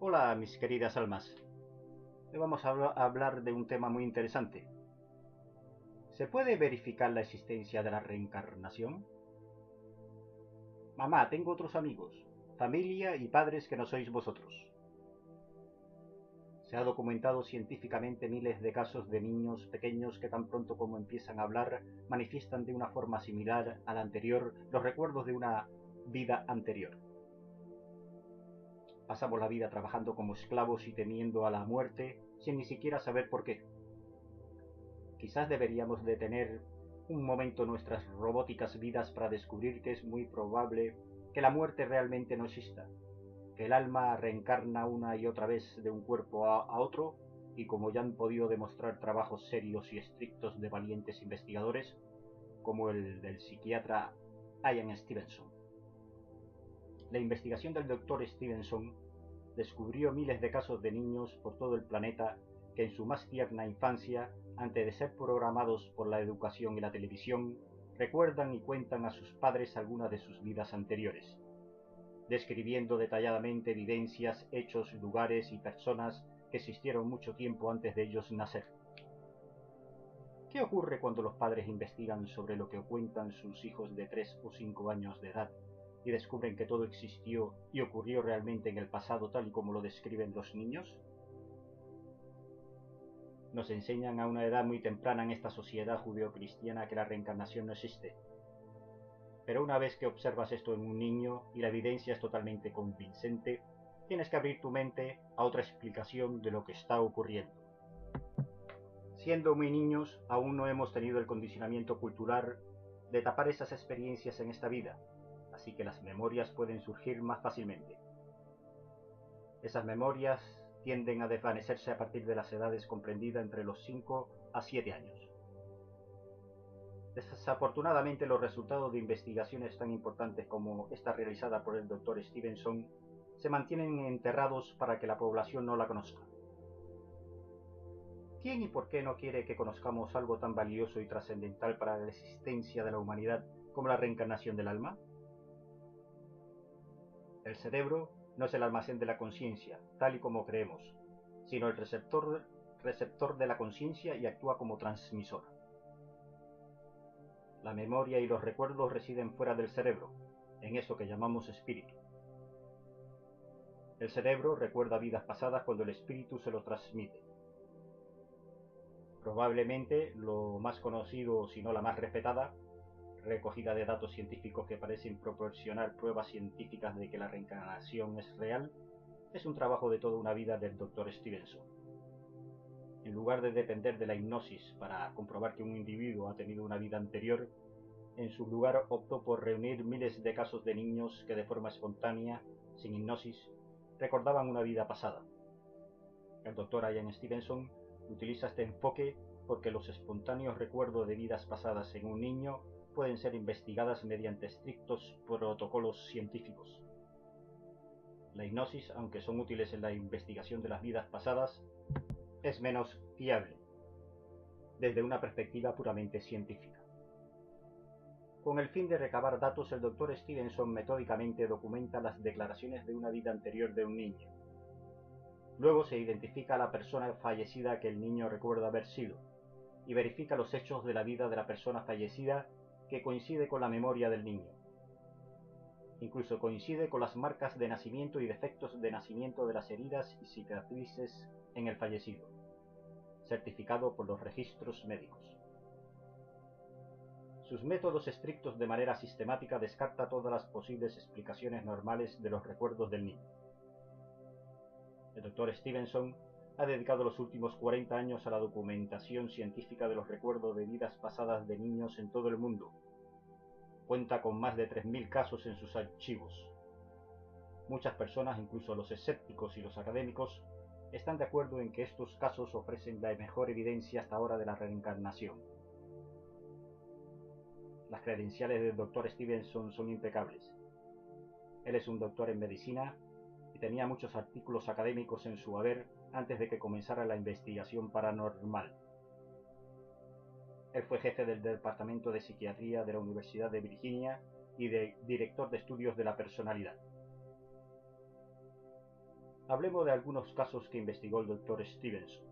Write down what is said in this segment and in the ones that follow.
Hola, mis queridas almas. Hoy vamos a hablar de un tema muy interesante. ¿Se puede verificar la existencia de la reencarnación? Mamá, tengo otros amigos, familia y padres que no sois vosotros. Se ha documentado científicamente miles de casos de niños pequeños que tan pronto como empiezan a hablar manifiestan de una forma similar a la anterior los recuerdos de una vida anterior. Pasamos la vida trabajando como esclavos y temiendo a la muerte sin ni siquiera saber por qué. Quizás deberíamos detener un momento nuestras robóticas vidas para descubrir que es muy probable que la muerte realmente no exista, que el alma reencarna una y otra vez de un cuerpo a otro y como ya han podido demostrar trabajos serios y estrictos de valientes investigadores, como el del psiquiatra Ian Stevenson. La investigación del Dr. Stevenson descubrió miles de casos de niños por todo el planeta que en su más tierna infancia, antes de ser programados por la educación y la televisión, recuerdan y cuentan a sus padres algunas de sus vidas anteriores, describiendo detalladamente vivencias, hechos, lugares y personas que existieron mucho tiempo antes de ellos nacer. ¿Qué ocurre cuando los padres investigan sobre lo que cuentan sus hijos de 3 o 5 años de edad y descubren que todo existió y ocurrió realmente en el pasado tal y como lo describen los niños? Nos enseñan a una edad muy temprana en esta sociedad judeocristiana que la reencarnación no existe. Pero una vez que observas esto en un niño y la evidencia es totalmente convincente, tienes que abrir tu mente a otra explicación de lo que está ocurriendo. Siendo muy niños, aún no hemos tenido el condicionamiento cultural de tapar esas experiencias en esta vida, así que las memorias pueden surgir más fácilmente. Esas memorias tienden a desvanecerse a partir de las edades comprendidas entre los 5 a 7 años. Desafortunadamente, los resultados de investigaciones tan importantes como esta realizada por el Dr. Stevenson se mantienen enterrados para que la población no la conozca. ¿Quién y por qué no quiere que conozcamos algo tan valioso y trascendental para la existencia de la humanidad como la reencarnación del alma? El cerebro no es el almacén de la conciencia, tal y como creemos, sino el receptor de la conciencia y actúa como transmisor. La memoria y los recuerdos residen fuera del cerebro, en eso que llamamos espíritu. El cerebro recuerda vidas pasadas cuando el espíritu se lo transmite. Probablemente lo más conocido, si no la más respetada, recogida de datos científicos que parecen proporcionar pruebas científicas de que la reencarnación es real, es un trabajo de toda una vida del Dr. Stevenson. En lugar de depender de la hipnosis para comprobar que un individuo ha tenido una vida anterior, en su lugar optó por reunir miles de casos de niños que de forma espontánea, sin hipnosis, recordaban una vida pasada. El Dr. Ian Stevenson utiliza este enfoque porque los espontáneos recuerdos de vidas pasadas en un niño pueden ser investigadas mediante estrictos protocolos científicos. La hipnosis, aunque son útiles en la investigación de las vidas pasadas, es menos fiable desde una perspectiva puramente científica. Con el fin de recabar datos, el Dr. Stevenson metódicamente documenta las declaraciones de una vida anterior de un niño. Luego se identifica a la persona fallecida que el niño recuerda haber sido y verifica los hechos de la vida de la persona fallecida que coincide con la memoria del niño. Incluso coincide con las marcas de nacimiento y defectos de nacimiento de las heridas y cicatrices en el fallecido, certificado por los registros médicos. Sus métodos estrictos de manera sistemática descarta todas las posibles explicaciones normales de los recuerdos del niño. El Dr. Stevenson ha dedicado los últimos 40 años a la documentación científica de los recuerdos de vidas pasadas de niños en todo el mundo. Cuenta con más de 3000 casos en sus archivos. Muchas personas, incluso los escépticos y los académicos, están de acuerdo en que estos casos ofrecen la mejor evidencia hasta ahora de la reencarnación. Las credenciales del Dr. Stevenson son impecables. Él es un doctor en medicina y tenía muchos artículos académicos en su haber antes de que comenzara la investigación paranormal. Él fue jefe del Departamento de Psiquiatría de la Universidad de Virginia y director de estudios de la personalidad. Hablemos de algunos casos que investigó el Dr. Stevenson.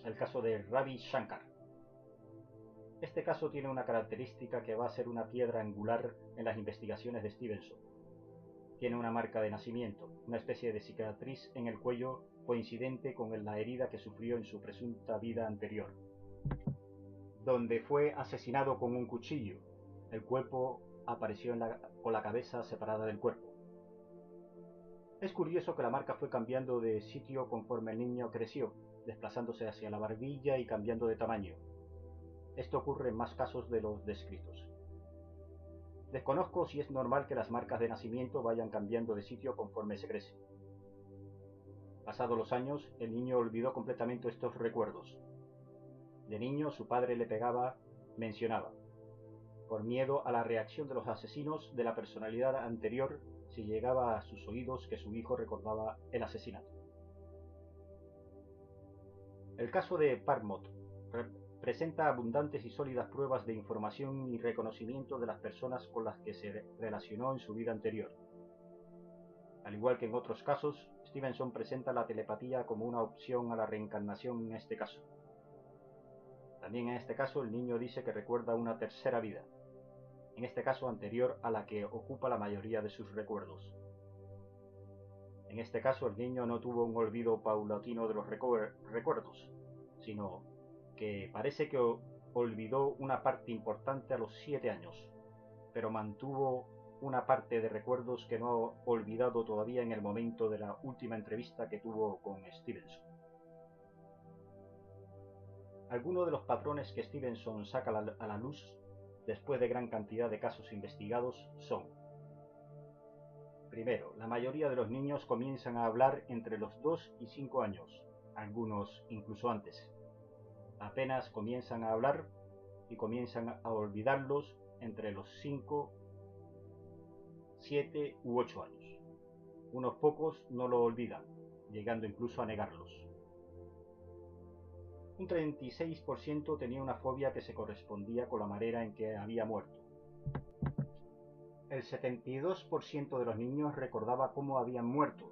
El caso de Ravi Shankar. Este caso tiene una característica que va a ser una piedra angular en las investigaciones de Stevenson. Tiene una marca de nacimiento, una especie de cicatriz en el cuello coincidente con la herida que sufrió en su presunta vida anterior, donde fue asesinado con un cuchillo. El cuerpo apareció con la cabeza separada del cuerpo. Es curioso que la marca fue cambiando de sitio conforme el niño creció, desplazándose hacia la barbilla y cambiando de tamaño. Esto ocurre en más casos de los descritos. Desconozco si es normal que las marcas de nacimiento vayan cambiando de sitio conforme se crece. Pasados los años, el niño olvidó completamente estos recuerdos. De niño, su padre le pegaba, mencionaba, por miedo a la reacción de los asesinos de la personalidad anterior si llegaba a sus oídos que su hijo recordaba el asesinato. El caso de Parmot presenta abundantes y sólidas pruebas de información y reconocimiento de las personas con las que se relacionó en su vida anterior. Al igual que en otros casos, Stevenson presenta la telepatía como una opción a la reencarnación en este caso. También en este caso el niño dice que recuerda una tercera vida, en este caso anterior a la que ocupa la mayoría de sus recuerdos. En este caso el niño no tuvo un olvido paulatino de los recuerdos, sino que parece que olvidó una parte importante a los 7 años, pero mantuvo una parte de recuerdos que no ha olvidado todavía en el momento de la última entrevista que tuvo con Stevenson. Algunos de los patrones que Stevenson saca a la luz después de gran cantidad de casos investigados son: primero, la mayoría de los niños comienzan a hablar entre los 2 y 5 años, algunos incluso antes. Apenas comienzan a hablar y comienzan a olvidarlos entre los 5, 7 u 8 años. Unos pocos no lo olvidan, llegando incluso a negarlos. Un 36% tenía una fobia que se correspondía con la manera en que había muerto. El 72% de los niños recordaba cómo habían muerto,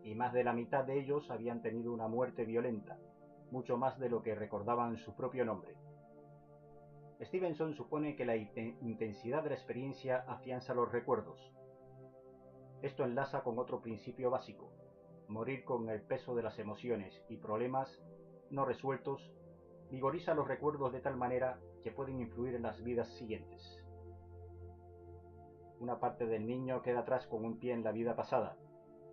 y más de la mitad de ellos habían tenido una muerte violenta, mucho más de lo que recordaban su propio nombre. Stevenson supone que la intensidad de la experiencia afianza los recuerdos. Esto enlaza con otro principio básico: morir con el peso de las emociones y problemas no resueltos vigoriza los recuerdos de tal manera que pueden influir en las vidas siguientes. Una parte del niño queda atrás con un pie en la vida pasada,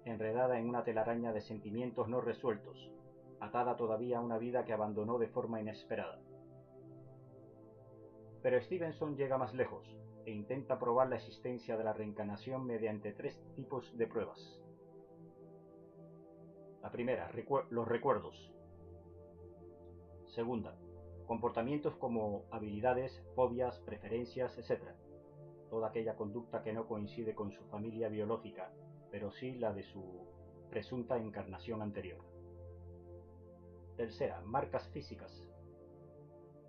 enredada en una telaraña de sentimientos no resueltos, atada todavía a una vida que abandonó de forma inesperada. Pero Stevenson llega más lejos e intenta probar la existencia de la reencarnación mediante 3 tipos de pruebas. La primera, los recuerdos. Segunda, comportamientos como habilidades, fobias, preferencias, etc. Toda aquella conducta que no coincide con su familia biológica, pero sí la de su presunta encarnación anterior. Tercera, marcas físicas.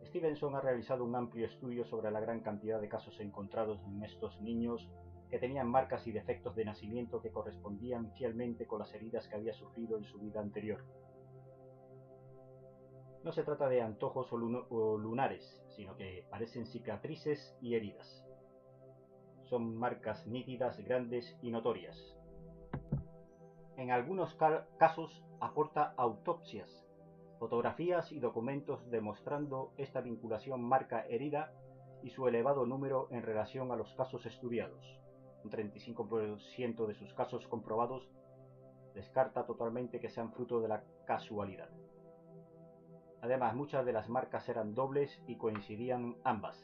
Stevenson ha realizado un amplio estudio sobre la gran cantidad de casos encontrados en estos niños que tenían marcas y defectos de nacimiento que correspondían fielmente con las heridas que había sufrido en su vida anterior. No se trata de antojos o lunares, sino que parecen cicatrices y heridas. Son marcas nítidas, grandes y notorias. En algunos casos aporta autopsias, fotografías y documentos demostrando esta vinculación marca-herida y su elevado número en relación a los casos estudiados. Un 35% de sus casos comprobados descarta totalmente que sean fruto de la casualidad. Además, muchas de las marcas eran dobles y coincidían ambas,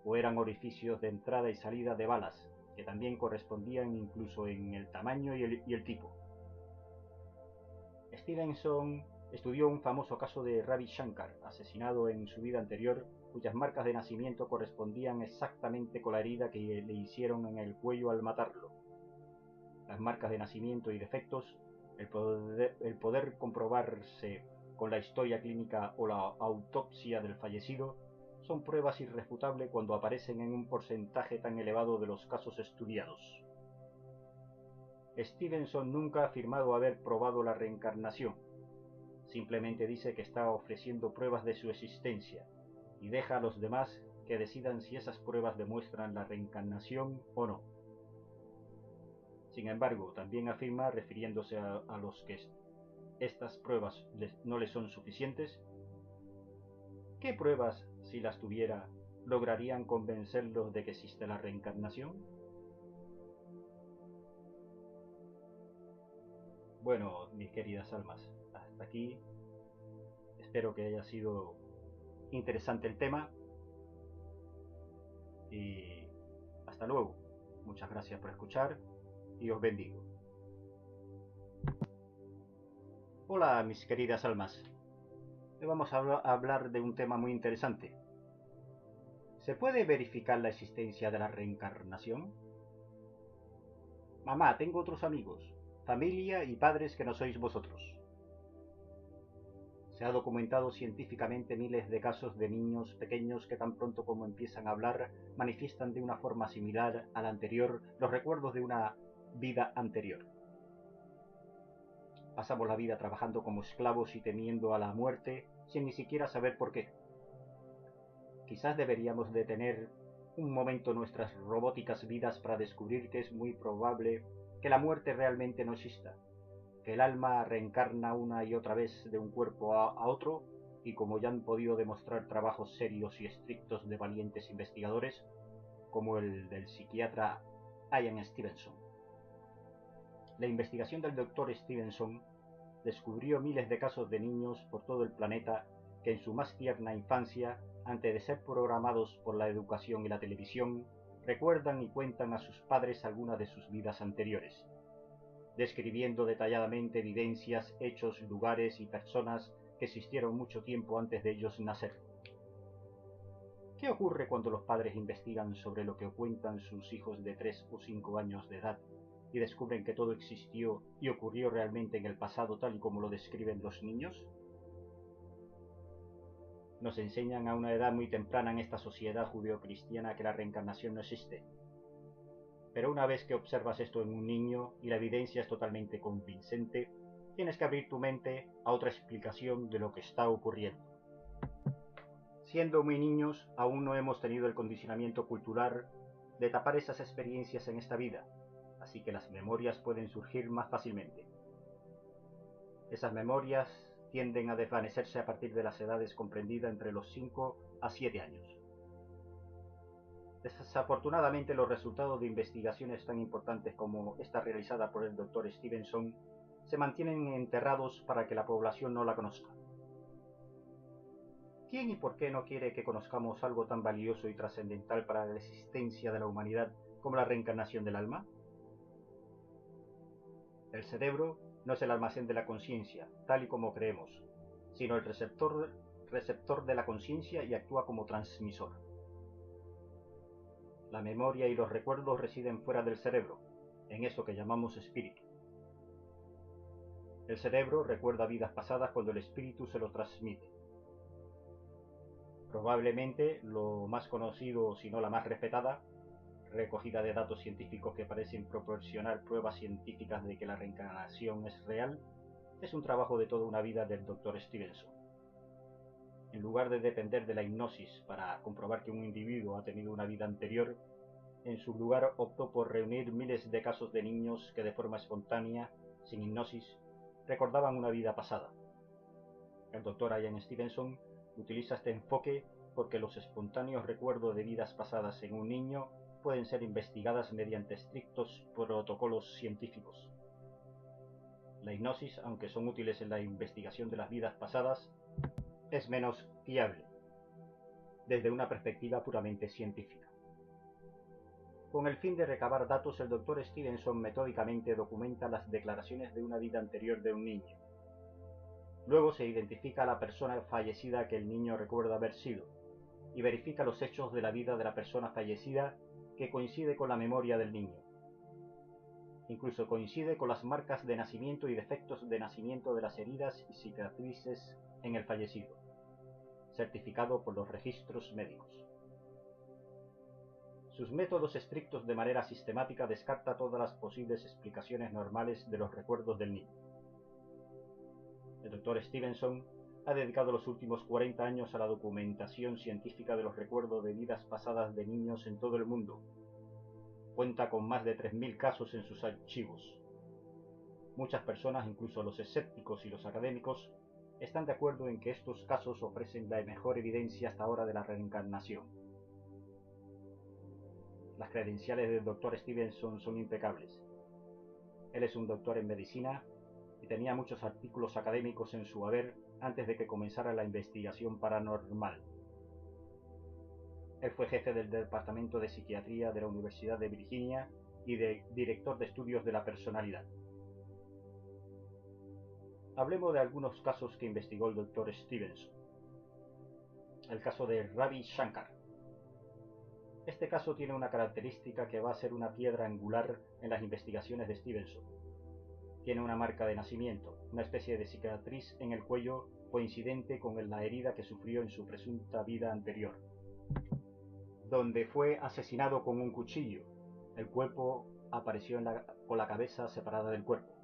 o eran orificios de entrada y salida de balas, que también correspondían incluso en el tamaño y el tipo. Stevenson estudió un famoso caso de Ravi Shankar, asesinado en su vida anterior, cuyas marcas de nacimiento correspondían exactamente con la herida que le hicieron en el cuello al matarlo. Las marcas de nacimiento y defectos, el poder comprobarse con la historia clínica o la autopsia del fallecido, son pruebas irrefutables cuando aparecen en un porcentaje tan elevado de los casos estudiados. Stevenson nunca ha afirmado haber probado la reencarnación. Simplemente dice que está ofreciendo pruebas de su existencia y deja a los demás que decidan si esas pruebas demuestran la reencarnación o no. Sin embargo, también afirma, refiriéndose a los que estas pruebas no les son suficientes, ¿qué pruebas, si las tuviera, lograrían convencerlos de que existe la reencarnación? Bueno, mis queridas almas, hasta aquí. Espero que haya sido interesante el tema y hasta luego. Muchas gracias por escuchar y os bendigo. Hola, mis queridas almas. Hoy vamos a hablar de un tema muy interesante. ¿Se puede verificar la existencia de la reencarnación? Mamá, tengo otros amigos, familia y padres que no sois vosotros. Se ha documentado científicamente miles de casos de niños pequeños que tan pronto como empiezan a hablar manifiestan de una forma similar a la anterior los recuerdos de una vida anterior. Pasamos la vida trabajando como esclavos y temiendo a la muerte sin ni siquiera saber por qué. Quizás deberíamos detener un momento nuestras robóticas vidas para descubrir que es muy probable que la muerte realmente no exista, que el alma reencarna una y otra vez de un cuerpo a otro y, como ya han podido demostrar trabajos serios y estrictos de valientes investigadores, como el del psiquiatra Ian Stevenson. La investigación del Dr. Stevenson descubrió miles de casos de niños por todo el planeta que en su más tierna infancia, antes de ser programados por la educación y la televisión, recuerdan y cuentan a sus padres algunas de sus vidas anteriores, describiendo detalladamente vivencias, hechos, lugares y personas que existieron mucho tiempo antes de ellos nacer. ¿Qué ocurre cuando los padres investigan sobre lo que cuentan sus hijos de 3 o 5 años de edad y descubren que todo existió y ocurrió realmente en el pasado tal y como lo describen los niños? Nos enseñan a una edad muy temprana en esta sociedad judeocristiana que la reencarnación no existe. Pero una vez que observas esto en un niño y la evidencia es totalmente convincente, tienes que abrir tu mente a otra explicación de lo que está ocurriendo. Siendo muy niños, aún no hemos tenido el condicionamiento cultural de tapar esas experiencias en esta vida, así que las memorias pueden surgir más fácilmente. Esas memorias tienden a desvanecerse a partir de las edades comprendidas entre los 5 a 7 años. Desafortunadamente, los resultados de investigaciones tan importantes como esta realizada por el Dr. Stevenson se mantienen enterrados para que la población no la conozca. ¿Quién y por qué no quiere que conozcamos algo tan valioso y trascendental para la existencia de la humanidad como la reencarnación del alma? El cerebro no es el almacén de la conciencia, tal y como creemos, sino el receptor de la conciencia y actúa como transmisor. La memoria y los recuerdos residen fuera del cerebro, en eso que llamamos espíritu. El cerebro recuerda vidas pasadas cuando el espíritu se lo transmite. Probablemente lo más conocido, si no la más respetada, recogida de datos científicos que parecen proporcionar pruebas científicas de que la reencarnación es real, es un trabajo de toda una vida del Dr. Stevenson. En lugar de depender de la hipnosis para comprobar que un individuo ha tenido una vida anterior, en su lugar optó por reunir miles de casos de niños que de forma espontánea, sin hipnosis, recordaban una vida pasada. El Dr. Ian Stevenson utiliza este enfoque porque los espontáneos recuerdos de vidas pasadas en un niño pueden ser investigadas mediante estrictos protocolos científicos. La hipnosis, aunque son útiles en la investigación de las vidas pasadas, es menos fiable desde una perspectiva puramente científica. Con el fin de recabar datos, el Dr. Stevenson metódicamente documenta las declaraciones de una vida anterior de un niño. Luego se identifica a la persona fallecida que el niño recuerda haber sido, y verifica los hechos de la vida de la persona fallecida que coincide con la memoria del niño. Incluso coincide con las marcas de nacimiento y defectos de nacimiento de las heridas y cicatrices en el fallecido, certificado por los registros médicos. Sus métodos estrictos de manera sistemática descarta todas las posibles explicaciones normales de los recuerdos del niño. El Dr. Stevenson ha dedicado los últimos 40 años a la documentación científica de los recuerdos de vidas pasadas de niños en todo el mundo. Cuenta con más de 3.000 casos en sus archivos. Muchas personas, incluso los escépticos y los académicos, están de acuerdo en que estos casos ofrecen la mejor evidencia hasta ahora de la reencarnación. Las credenciales del Dr. Stevenson son impecables. Él es un doctor en medicina y tenía muchos artículos académicos en su haber antes de que comenzara la investigación paranormal. Él fue jefe del Departamento de Psiquiatría de la Universidad de Virginia y director de estudios de la personalidad. Hablemos de algunos casos que investigó el Dr. Stevenson. El caso de Ravi Shankar. Este caso tiene una característica que va a ser una piedra angular en las investigaciones de Stevenson. Tiene una marca de nacimiento, una especie de cicatriz en el cuello coincidente con la herida que sufrió en su presunta vida anterior, donde fue asesinado con un cuchillo. El cuerpo apareció con la cabeza separada del cuerpo.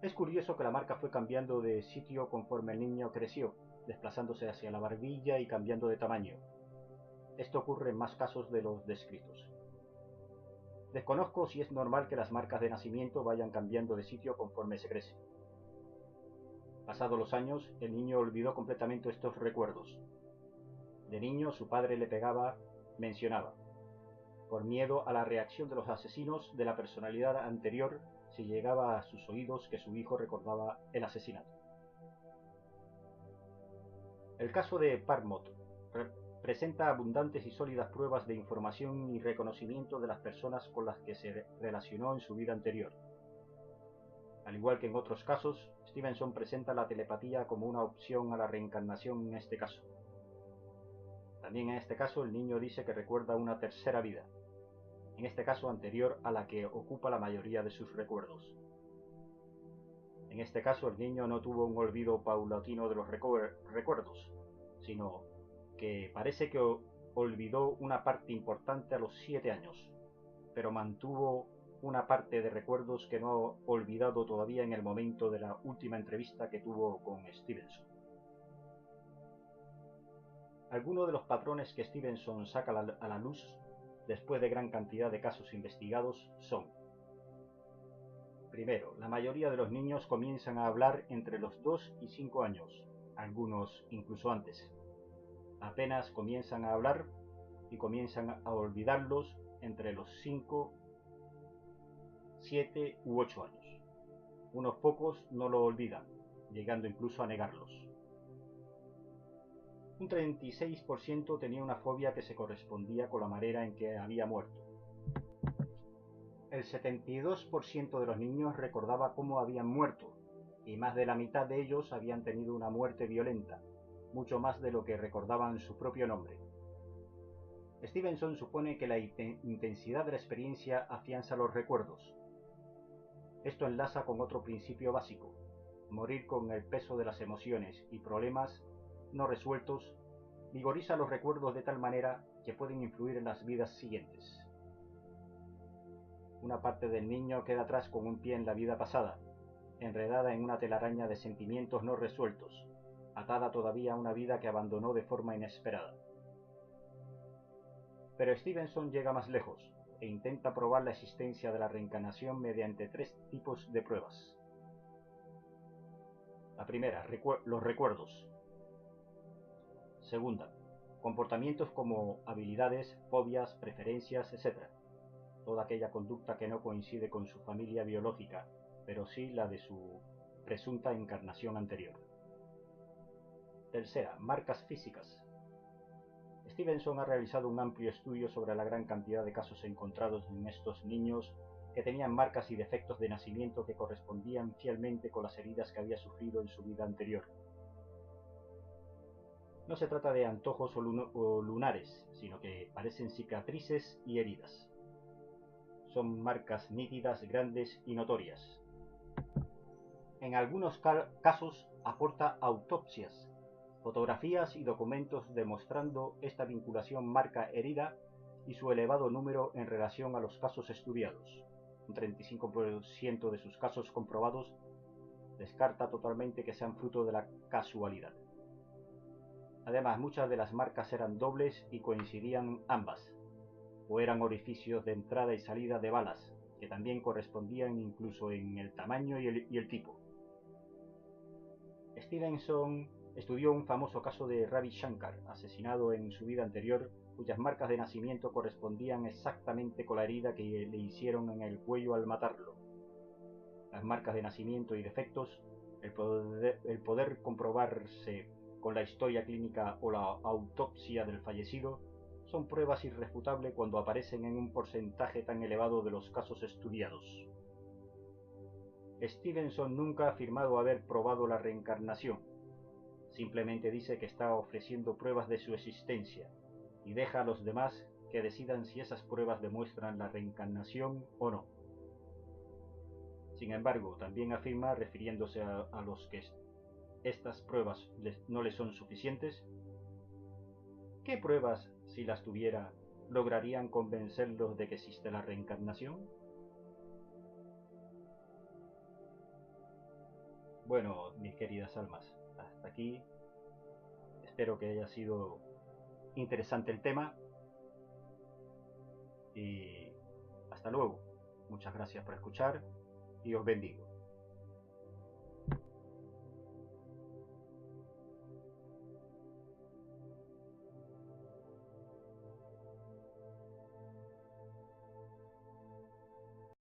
Es curioso que la marca fue cambiando de sitio conforme el niño creció, desplazándose hacia la barbilla y cambiando de tamaño. Esto ocurre en más casos de los descritos. Desconozco si es normal que las marcas de nacimiento vayan cambiando de sitio conforme se crece. Pasados los años, el niño olvidó completamente estos recuerdos. De niño, su padre le pegaba, mencionaba, por miedo a la reacción de los asesinos de la personalidad anterior si llegaba a sus oídos que su hijo recordaba el asesinato. El caso de Parmot presenta abundantes y sólidas pruebas de información y reconocimiento de las personas con las que se relacionó en su vida anterior. Al igual que en otros casos, Stevenson presenta la telepatía como una opción a la reencarnación en este caso. También en este caso el niño dice que recuerda una tercera vida, en este caso anterior a la que ocupa la mayoría de sus recuerdos. En este caso el niño no tuvo un olvido paulatino de los recuerdos, sino que parece que olvidó una parte importante a los 7 años, pero mantuvo una parte de recuerdos que no ha olvidado todavía en el momento de la última entrevista que tuvo con Stevenson. Algunos de los patrones que Stevenson saca a la luz después de gran cantidad de casos investigados son: primero, la mayoría de los niños comienzan a hablar entre los 2 y 5 años, algunos incluso antes. Apenas comienzan a hablar y comienzan a olvidarlos entre los 5, 7 u 8 años. Unos pocos no lo olvidan, llegando incluso a negarlos. Un 36% tenía una fobia que se correspondía con la manera en que había muerto. El 72% de los niños recordaba cómo habían muerto, y más de la mitad de ellos habían tenido una muerte violenta, mucho más de lo que recordaban su propio nombre. Stevenson supone que la intensidad de la experiencia afianza los recuerdos. Esto enlaza con otro principio básico: morir con el peso de las emociones y problemas no resueltos vigoriza los recuerdos de tal manera que pueden influir en las vidas siguientes. Una parte del niño queda atrás con un pie en la vida pasada, enredada en una telaraña de sentimientos no resueltos, atada todavía a una vida que abandonó de forma inesperada. Pero Stevenson llega más lejos e intenta probar la existencia de la reencarnación mediante 3 tipos de pruebas. La primera, los recuerdos. Segunda, comportamientos como habilidades, fobias, preferencias, etc. Toda aquella conducta que no coincide con su familia biológica, pero sí la de su presunta encarnación anterior. Tercera, marcas físicas. Stevenson ha realizado un amplio estudio sobre la gran cantidad de casos encontrados en estos niños que tenían marcas y defectos de nacimiento que correspondían fielmente con las heridas que había sufrido en su vida anterior. No se trata de antojos o lunares, sino que parecen cicatrices y heridas. Son marcas nítidas, grandes y notorias. En algunos casos aporta autopsias, fotografías y documentos demostrando esta vinculación marca-herida y su elevado número en relación a los casos estudiados. Un 35% de sus casos comprobados descarta totalmente que sean fruto de la casualidad. Además, muchas de las marcas eran dobles y coincidían ambas, o eran orificios de entrada y salida de balas, que también correspondían incluso en el tamaño y el tipo. Stevenson estudió un famoso caso de Ravi Shankar, asesinado en su vida anterior, cuyas marcas de nacimiento correspondían exactamente con la herida que le hicieron en el cuello al matarlo. Las marcas de nacimiento y defectos, el poder comprobarse con la historia clínica o la autopsia del fallecido, son pruebas irrefutables cuando aparecen en un porcentaje tan elevado de los casos estudiados. Stevenson nunca ha afirmado haber probado la reencarnación. Simplemente dice que está ofreciendo pruebas de su existencia y deja a los demás que decidan si esas pruebas demuestran la reencarnación o no. Sin embargo, también afirma, refiriéndose a los que estas pruebas no les son suficientes, ¿qué pruebas, si las tuviera, lograrían convencerlos de que existe la reencarnación? Bueno, mis queridas almas, hasta aquí. Espero que haya sido interesante el tema y hasta luego. Muchas gracias por escuchar y os bendigo.